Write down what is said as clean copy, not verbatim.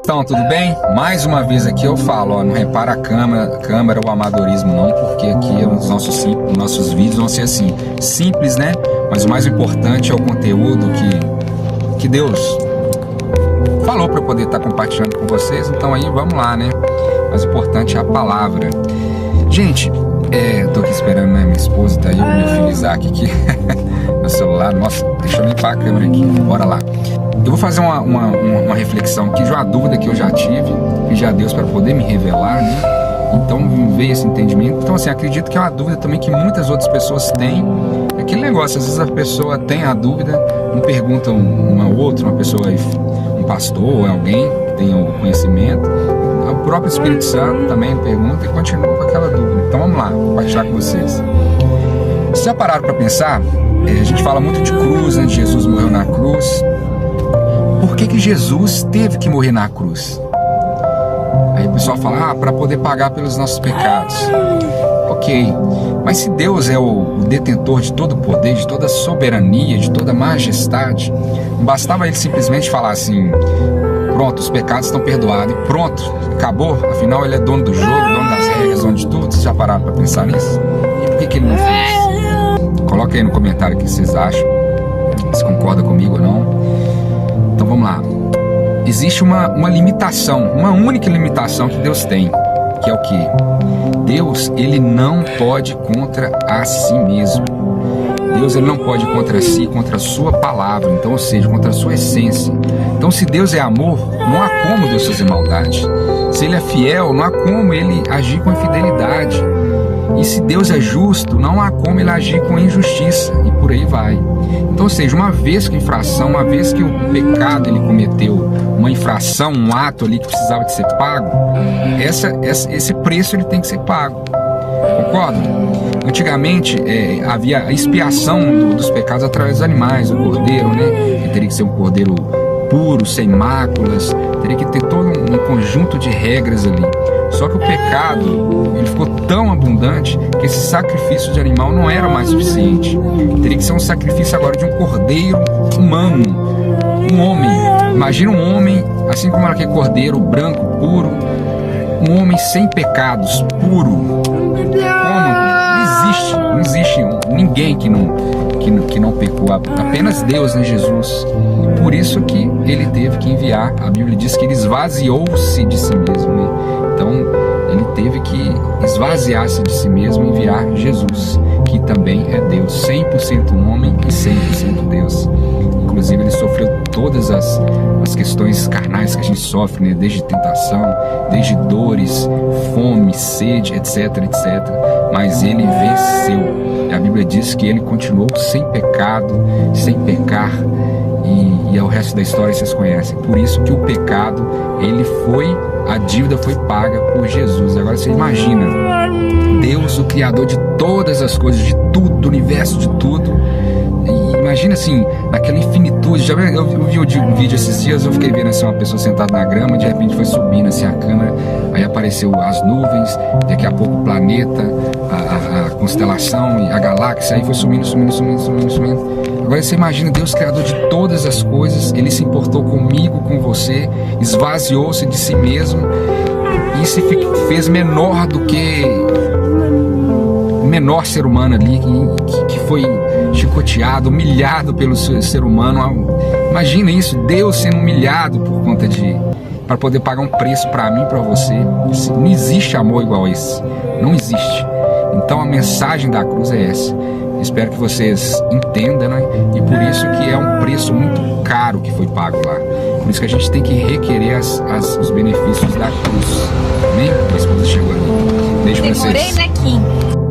Então, tudo bem? Mais uma vez aqui eu falo, ó, não repara a câmera ou amadorismo não, porque aqui os nossos vídeos vão ser assim, simples, né? Mas o mais importante é o conteúdo que Deus falou para eu poder estar compartilhando com vocês. Então aí vamos lá, né? O mais importante é a palavra. Gente, tô aqui esperando, né, minha esposa, tá aí o meu filho Isaac aqui no celular. Nossa, deixa eu limpar a câmera aqui, bora lá. Eu vou fazer uma reflexão aqui de uma dúvida que eu já tive, pedir a Deus para poder me revelar, né? Então veio esse entendimento. Então assim, acredito que é uma dúvida também que muitas outras pessoas têm. É aquele negócio, às vezes a pessoa tem a dúvida, não pergunta uma outra, uma pessoa, um pastor ou alguém que tenha o conhecimento. O próprio Espírito Santo também pergunta e continua com aquela dúvida. Então vamos lá, vou compartilhar com vocês. Vocês já pararam para pensar? A gente fala muito de cruz, né? De Jesus morreu na cruz. Por que Jesus teve que morrer na cruz? Aí o pessoal fala, para poder pagar pelos nossos pecados. Ok, mas se Deus é o detentor de todo o poder, de toda a soberania, de toda a majestade, não bastava ele simplesmente falar assim, pronto, os pecados estão perdoados e pronto, acabou, afinal ele é dono do jogo, dono das regras, dono de tudo. Vocês já pararam para pensar nisso? E por que ele não fez? Coloca aí no comentário o que vocês acham, se concorda comigo ou não. Então vamos lá. Existe uma limitação, uma única limitação que Deus tem, que é o quê? Deus, ele não pode contra a si mesmo. Deus, ele não pode contra si, contra a sua palavra, então, ou seja, contra a sua essência. Então, se Deus é amor, não há como Deus fazer maldade. Se ele é fiel, não há como ele agir com infidelidade. E se Deus é justo, não há como ele agir com injustiça, e por aí vai. Então, ou seja, uma vez que a infração, uma vez que o pecado ele cometeu uma infração, um ato ali que precisava de ser pago, esse preço ele tem que ser pago. Concorda? Antigamente havia a expiação dos pecados através dos animais, o cordeiro, né? Que teria que ser um cordeiro puro, sem máculas, teria que ter todo um conjunto de regras ali. Só que o pecado, ele ficou tão abundante que esse sacrifício de animal não era mais suficiente. Teria que ser um sacrifício agora de um cordeiro humano, um homem. Imagina um homem, assim como aquele cordeiro branco, puro, um homem sem pecados, puro. Como? Não existe ninguém que não pecou, apenas Deus, né, Jesus. Por isso que ele teve que enviar, a Bíblia diz que ele esvaziou-se de si mesmo, né? Então ele teve que esvaziar-se de si mesmo e enviar Jesus, que também é Deus, 100% homem e 100% Deus. Inclusive ele sofreu todas as questões carnais que a gente sofre, né? Desde tentação, desde dores, fome, sede, etc, etc. Mas ele venceu. E a Bíblia diz que ele continuou sem pecado, sem pecar. E o resto da história vocês conhecem. Por isso que o pecado, a dívida foi paga por Jesus. Agora você imagina, Deus, o Criador de todas as coisas, de tudo, do universo, de tudo. E imagina assim, naquela infinitude. Eu vi um vídeo esses dias, eu fiquei vendo assim, uma pessoa sentada na grama, de repente foi subindo assim a câmera, aí apareceu as nuvens, daqui a pouco o planeta, a constelação e a galáxia, aí foi sumindo. Agora você imagina Deus, Criador de todas as coisas, ele se importou comigo, com você, esvaziou-se de si mesmo e se fez menor do que o menor ser humano ali, que foi chicoteado, humilhado pelo ser humano. Imagina isso, Deus sendo humilhado por conta para poder pagar um preço para mim, para você. Não existe amor igual esse, não existe. Então a mensagem da cruz é essa. Espero que vocês entendam, né? E por isso que é um preço muito caro que foi pago lá. Por isso que a gente tem que requerer os benefícios da cruz. Amém? A esposa chegou ali. Beijo pra vocês. Demorei, né, Kim?